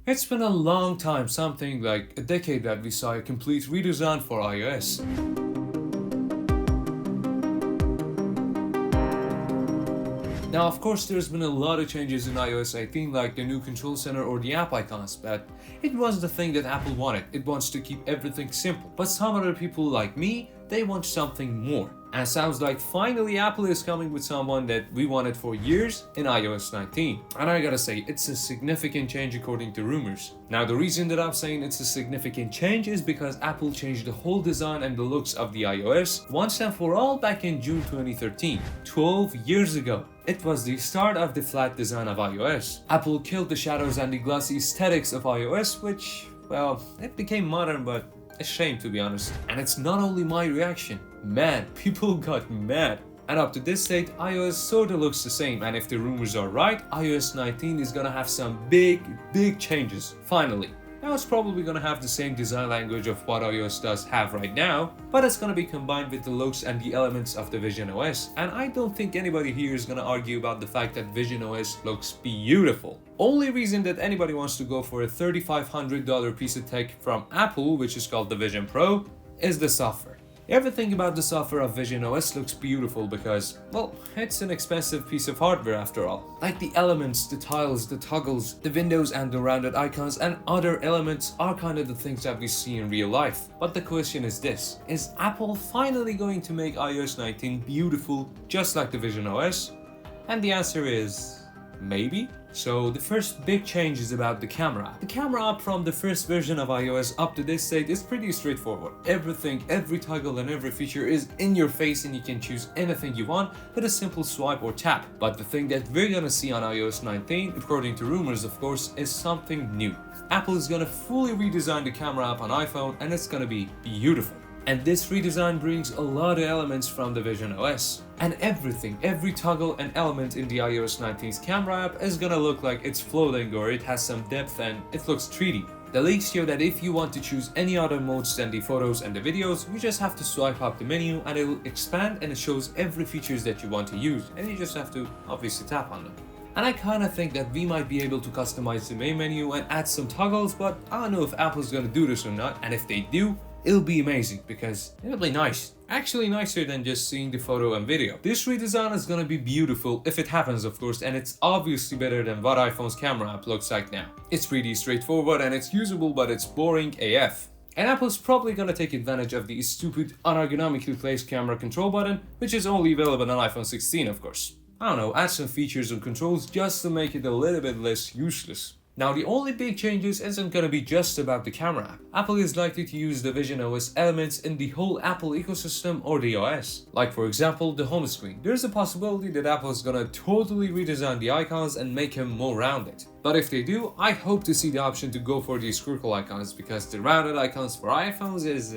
It's been a long time, something like a decade, that we saw a complete redesign for iOS. Now, of course, there's been a lot of changes in iOS 18, like the new control center or the app icons, but it wasn't the thing that Apple wanted. It wants to keep everything simple. But some other people like me, they want something more. And it sounds like finally Apple is coming with someone that we wanted for years in iOS 19. And I gotta say, it's a significant change according to rumors. Now, the reason that I'm saying it's a significant change is because Apple changed the whole design and the looks of the iOS once and for all back in June 2013, 12 years ago. It was the start of the flat design of iOS. Apple killed the shadows and the glossy aesthetics of iOS, which, well, it became modern, but a shame to be honest. And it's not only my reaction. Man, people got mad. And up to this date, iOS sorta looks the same, and if the rumors are right, iOS 19 is gonna have some big changes, finally. Now it's probably gonna have the same design language of what iOS does have right now, but it's gonna be combined with the looks and the elements of the Vision OS, and I don't think anybody here is gonna argue about the fact that Vision OS looks beautiful. Only reason that anybody wants to go for a $3,500 piece of tech from Apple, which is called the Vision Pro, is the software. Everything about the software of Vision OS looks beautiful because, well, it's an expensive piece of hardware after all. Like the elements, the tiles, the toggles, the windows and the rounded icons and other elements are kind of the things that we see in real life. But the question is this, is Apple finally going to make iOS 19 beautiful just like the Vision OS? And the answer is maybe. So the first big change is about the camera app. The camera app from the first version of iOS up to this date is pretty straightforward. Everything, every toggle and every feature is in your face and you can choose anything you want with a simple swipe or tap. But the thing that we're gonna see on iOS 19, according to rumors of course, is something new. Apple is gonna fully redesign the camera app on iPhone and it's gonna be beautiful. And this redesign brings a lot of elements from the Vision OS. And everything, every toggle and element in the iOS 19's camera app is gonna look like it's floating or it has some depth and it looks 3D. The leaks show that if you want to choose any other modes than the photos and the videos, you just have to swipe up the menu and it will expand and it shows every features that you want to use, and you just have to obviously tap on them. And I kinda think that we might be able to customize the main menu and add some toggles, but I don't know if Apple's gonna do this or not, and if they do, it'll be amazing because it'll be nice. Actually nicer than just seeing the photo and video. This redesign is gonna be beautiful if it happens of course, and it's obviously better than what iPhone's camera app looks like now. It's pretty straightforward and it's usable, but it's boring AF. And Apple's probably gonna take advantage of the stupid unergonomically placed camera control button, which is only available on iPhone 16 of course. I don't know, add some features and controls just to make it a little bit less useless. Now the only big changes isn't gonna be just about the camera app. Apple is likely to use the Vision OS elements in the whole Apple ecosystem or the OS. Like for example, the home screen. There's a possibility that Apple is gonna totally redesign the icons and make them more rounded. But if they do, I hope to see the option to go for these circle icons because the rounded icons for iPhones is,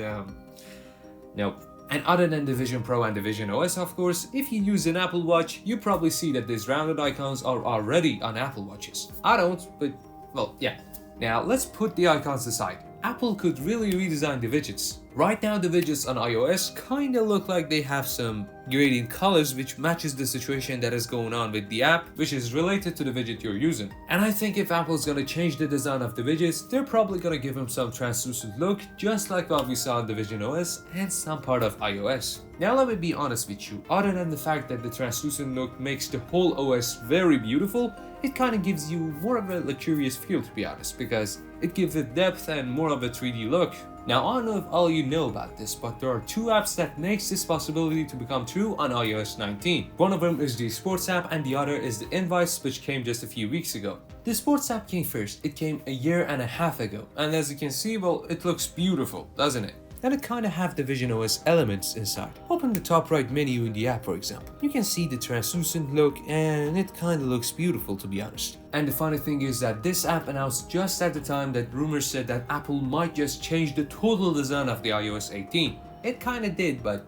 nope. And other than the Vision Pro and the Vision OS of course, if you use an Apple Watch, you probably see that these rounded icons are already on Apple Watches. I don't, but well, yeah. Now let's put the icons aside. Apple could really redesign the widgets. Right now the widgets on iOS kinda look like they have some gradient colors which matches the situation that is going on with the app, which is related to the widget you're using. And I think if Apple's gonna change the design of the widgets, they're probably gonna give them some translucent look, just like what we saw in the Vision OS and some part of iOS. Now let me be honest with you, other than the fact that the translucent look makes the whole OS very beautiful, it kind of gives you more of a luxurious feel to be honest, because it gives it depth and more of a 3D look. Now I don't know if all you know about this, but there are two apps that makes this possibility to become true on iOS 19. One of them is the Sports app and the other is the Enhancements, which came just a few weeks ago. The Sports app came first, it came a year and a half ago, and as you can see, well, it looks beautiful, doesn't it? And it kinda have the Vision OS elements inside. Open the top right menu in the app for example. You can see the translucent look and it kinda looks beautiful to be honest. And the funny thing is that this app announced just at the time that rumors said that Apple might just change the total design of the iOS 18. It kinda did, but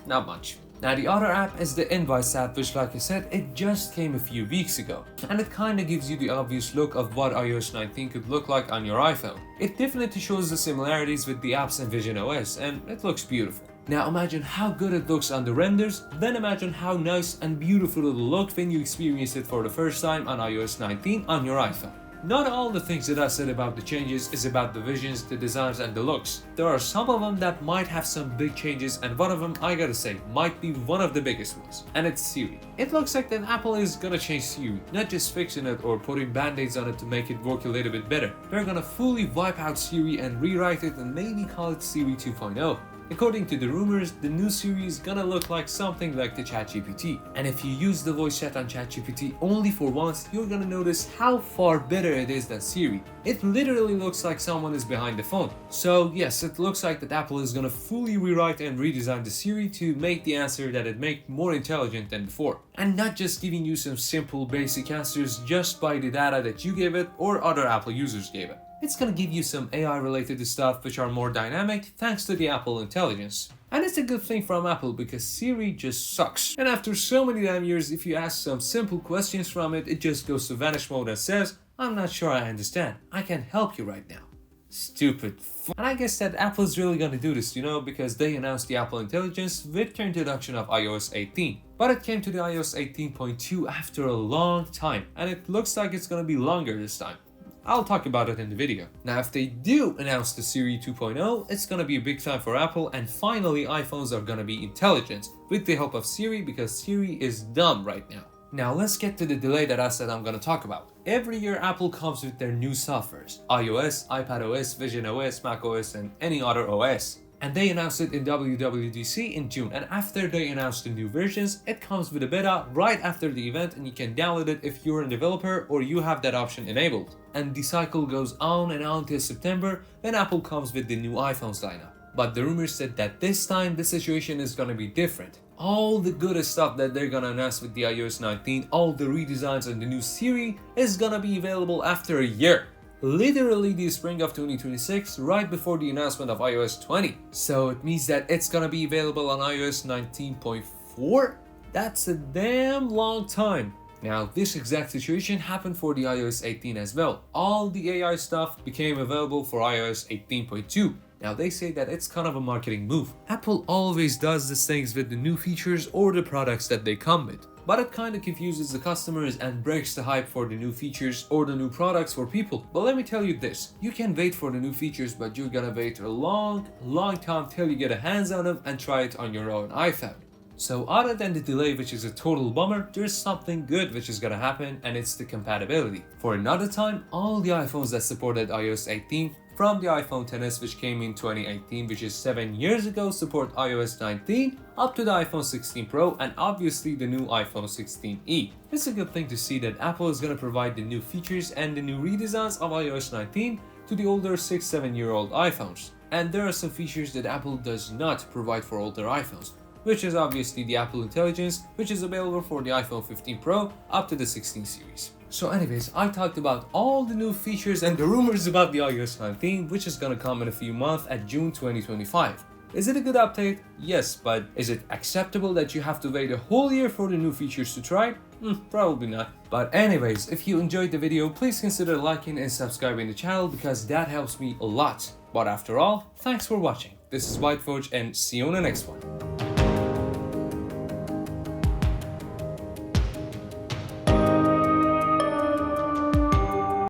not much. Now the other app is the Invites app, which like I said, it just came a few weeks ago. And it kinda gives you the obvious look of what iOS 19 could look like on your iPhone. It definitely shows the similarities with the apps and Vision OS, and it looks beautiful. Now imagine how good it looks on the renders, then imagine how nice and beautiful it'll look when you experience it for the first time on iOS 19 on your iPhone. Not all the things that I said about the changes is about the visions, the designs and the looks. There are some of them that might have some big changes, and one of them, I gotta say, might be one of the biggest ones. And it's Siri. It looks like that Apple is gonna change Siri, not just fixing it or putting band-aids on it to make it work a little bit better. They're gonna fully wipe out Siri and rewrite it and maybe call it Siri 2.0. According to the rumors, the new Siri is gonna look like something like the ChatGPT. And if you use the voice chat on ChatGPT only for once, you're gonna notice how far better it is than Siri. It literally looks like someone is behind the phone. So yes, it looks like that Apple is gonna fully rewrite and redesign the Siri to make the answer that it makes more intelligent than before. And not just giving you some simple basic answers just by the data that you gave it or other Apple users gave it. It's gonna give you some AI related stuff which are more dynamic thanks to the Apple intelligence. And it's a good thing from Apple because Siri just sucks. And after so many damn years, if you ask some simple questions from it, it just goes to vanish mode and says, "I'm not sure I understand. I can't help you right now." Stupid And I guess that Apple is really gonna do this, because they announced the Apple Intelligence with the introduction of iOS 18. But it came to the iOS 18.2 after a long time, and it looks like it's gonna be longer this time. I'll talk about it in the video. Now, if they do announce the Siri 2.0, it's gonna be a big time for Apple, and finally iPhones are gonna be intelligent with the help of Siri, because Siri is dumb right now. Now let's get to the delay that I said I'm gonna talk about. Every year Apple comes with their new softwares, iOS, iPadOS, visionOS, macOS, and any other OS. And they announced it in WWDC in June, and after they announced the new versions, it comes with a beta right after the event, and you can download it if you're a developer or you have that option enabled. And the cycle goes on and on till September, then Apple comes with the new iPhones lineup. But the rumors said that this time the situation is gonna be different. All the good stuff that they're gonna announce with the iOS 19, all the redesigns and the new Siri is gonna be available after a year. Literally the spring of 2026, right before the announcement of iOS 20. So it means that it's gonna be available on iOS 19.4? That's a damn long time. Now, this exact situation happened for the iOS 18 as well. All the AI stuff became available for iOS 18.2. Now, they say that it's kind of a marketing move. Apple always does these things with the new features or the products that they come with. But it kind of confuses the customers and breaks the hype for the new features or the new products for people. But let me tell you this, you can wait for the new features, but you're gonna wait a long time till you get a hands on them and try it on your own iPhone. So other than the delay, which is a total bummer, there's something good which is gonna happen, and it's the compatibility. For another time, all the iPhones that supported iOS 18 from the iPhone XS, which came in 2018, which is 7 years ago, support iOS 19 up to the iPhone 16 Pro and obviously the new iPhone 16e. It's a good thing to see that Apple is going to provide the new features and the new redesigns of iOS 19 to the older 6-7-year-old iPhones. And there are some features that Apple does not provide for older iPhones, which is obviously the Apple Intelligence, which is available for the iPhone 15 Pro up to the 16 series. So anyways, I talked about all the new features and the rumors about the iOS 19, which is gonna come in a few months at June 2025. Is it a good update? Yes, but is it acceptable that you have to wait a whole year for the new features to try? Probably not. But anyways, if you enjoyed the video, please consider liking and subscribing the channel because that helps me a lot. But after all, thanks for watching. This is Whiteforge and see you on the next one.